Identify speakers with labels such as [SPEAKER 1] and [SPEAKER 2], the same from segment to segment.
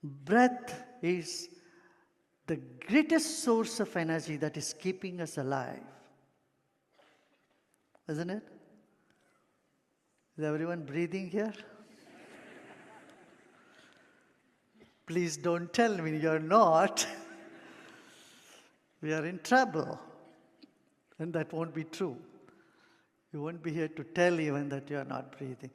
[SPEAKER 1] Breath is the greatest source of energy that is keeping us alive. Isn't it? Is everyone breathing here? Please don't tell me you're not. We are in trouble. And that won't be true. You won't be here to tell even that you are not breathing.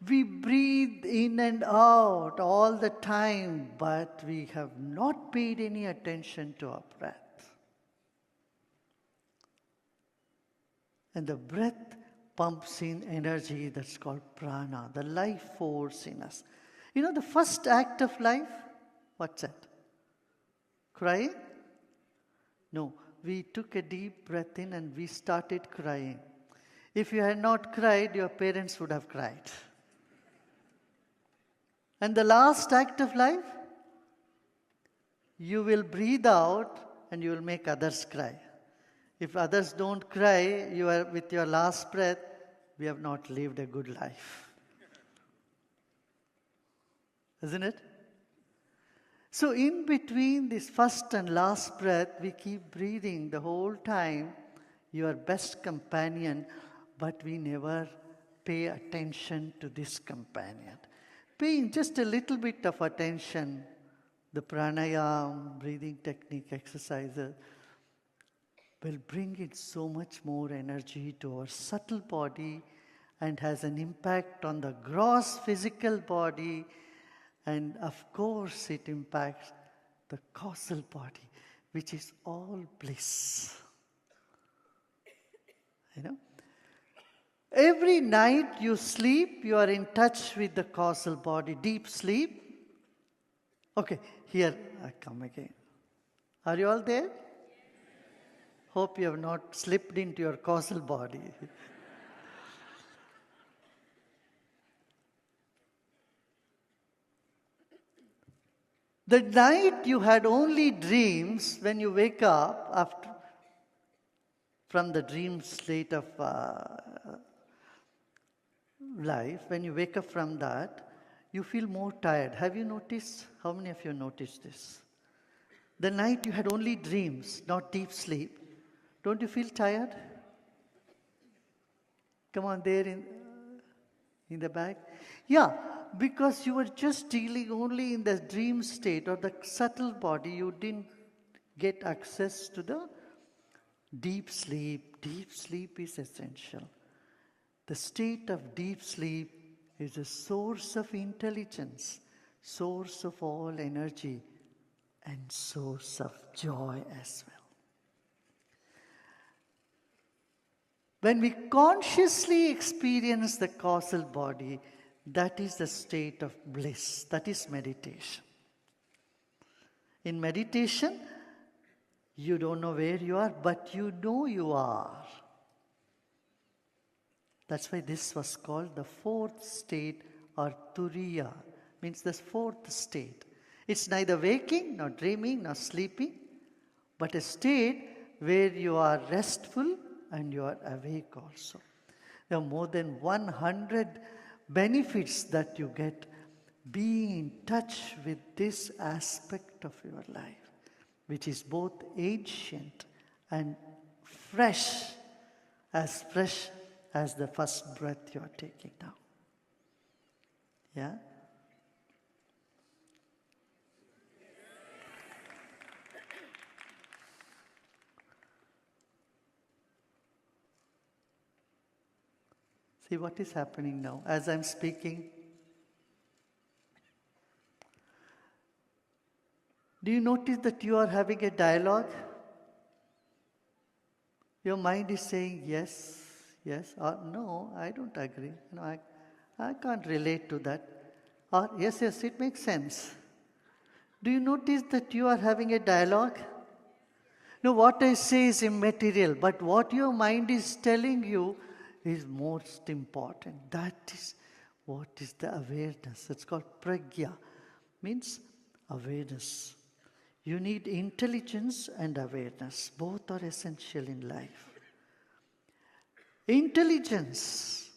[SPEAKER 1] We breathe in and out all the time, but we have not paid any attention to our breath. And the breath pumps in energy that's called prana, the life force in us. You know the first act of life? What's that? Crying? No, we took a deep breath in and we started crying. If you had not cried, your parents would have cried. And the last act of life? You will breathe out and you will make others cry. If others don't cry, you are with your last breath, we have not lived a good life. Isn't it? So in between this first and last breath, we keep breathing the whole time, your best companion, but we never pay attention to this companion. Paying just a little bit of attention, the pranayama, breathing technique exercises, will bring in so much more energy to our subtle body and has an impact on the gross physical body. And of course, it impacts the causal body, which is all bliss. You know? Every night you sleep, you are in touch with the causal body. Deep sleep. Okay, here I come again. Are you all there? Hope you have not slipped into your causal body. The night you had only dreams, when you wake up from the dream state of life, when you wake up from that, you feel more tired. Have you noticed? How many of you noticed this? The night you had only dreams, not deep sleep. Don't you feel tired? Come on, there in the back. Yeah, because you were just dealing only in the dream state or the subtle body. You didn't get access to the deep sleep. Deep sleep is essential. The state of deep sleep is a source of intelligence, source of all energy, and source of joy as well. When we consciously experience the causal body, that is the state of bliss. That is meditation. In meditation, you don't know where you are, but you know you are. That's why this was called the fourth state, or turiya, means the fourth state. It's neither waking, nor dreaming, nor sleeping, but a state where you are restful and you are awake also. There are more than 100 benefits that you get being in touch with this aspect of your life, which is both ancient and fresh as the first breath you are taking now. Yeah? See what is happening now as I'm speaking. Do you notice that you are having a dialogue? Your mind is saying yes, yes, or no, I don't agree. No, I can't relate to that. Or yes, yes, it makes sense. Do you notice that you are having a dialogue? No, what I say is immaterial, but what your mind is telling you is most important. That is what is the awareness. It's called pragya, means awareness. You need intelligence and awareness. Both are essential in life. Intelligence.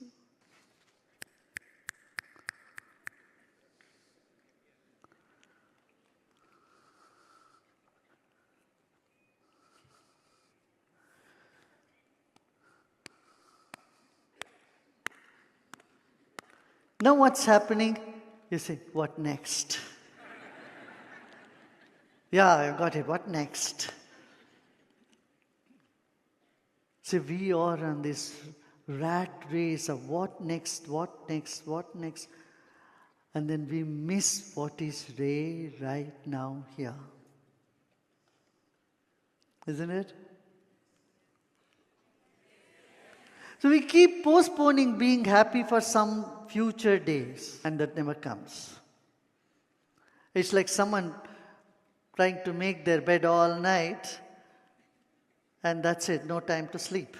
[SPEAKER 1] Now what's happening? You say, what next? Yeah, I got it. What next? See, we are on this rat race of what next, what next, what next. And then we miss what is right now here. Isn't it? So we keep postponing being happy for some future days, and that never comes. It's like someone trying to make their bed all night, and that's it, no time to sleep.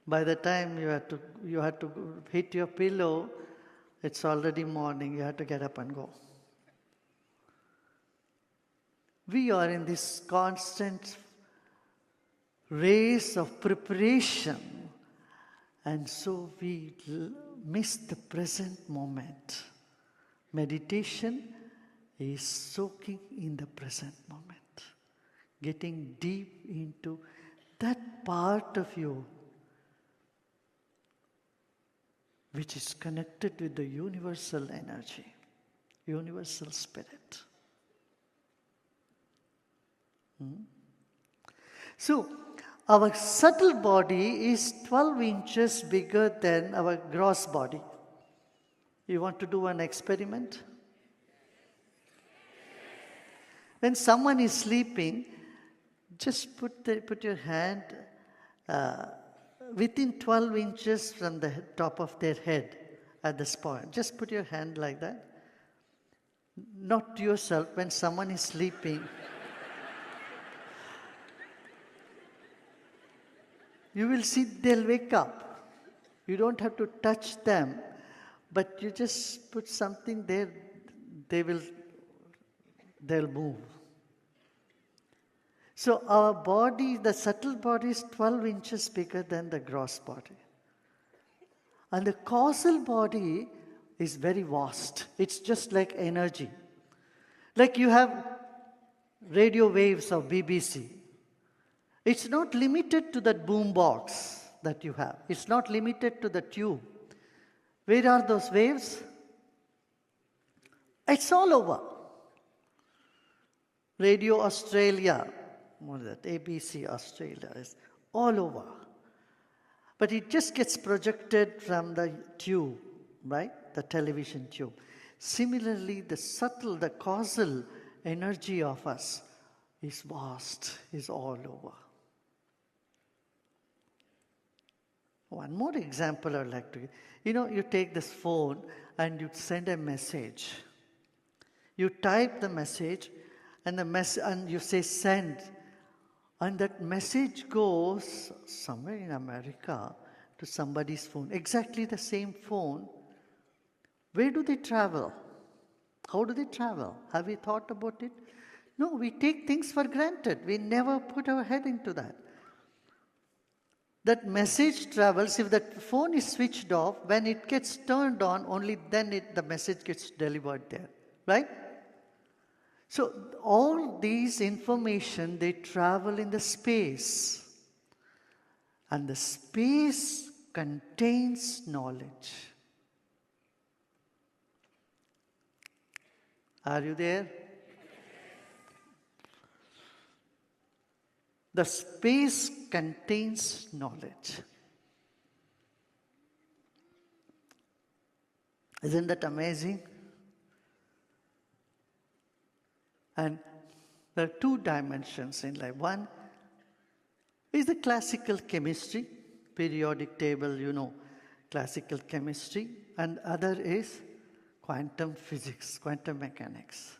[SPEAKER 1] By the time you have to hit your pillow, it's already morning, you have to get up and go. We are in this constant race of preparation, and so we miss the present moment. Meditation is soaking in the present moment, getting deep into that part of you which is connected with the universal energy, universal spirit. So, our subtle body is 12 inches bigger than our gross body. You want to do an experiment? When someone is sleeping, just put your hand within 12 inches from the top of their head at the spine. Just put your hand like that. Not yourself, when someone is sleeping. You will see they'll wake up. You don't have to touch them, but you just put something there, they'll move. So our body, the subtle body is 12 inches bigger than the gross body. And the causal body is very vast. It's just like energy. Like you have radio waves of BBC. It's not limited to that boom box that you have. It's not limited to the tube. Where are those waves? It's all over. Radio Australia, what is that? ABC Australia is all over. But it just gets projected from the tube, right? The television tube. Similarly, the subtle, the causal energy of us is vast, is all over. One more example I would like to give. You take this phone and you send a message. You type the message and you say send. And that message goes somewhere in America to somebody's phone. Exactly the same phone. Where do they travel? How do they travel? Have we thought about it? No, we take things for granted. We never put our head into that. That message travels, if that phone is switched off, when it gets turned on, only then the message gets delivered there, right? So all these information, they travel in the space. And the space contains knowledge. Are you there? The space contains knowledge. Isn't that amazing? And there are two dimensions in life. One is the classical chemistry, periodic table, classical chemistry. And other is quantum physics, quantum mechanics.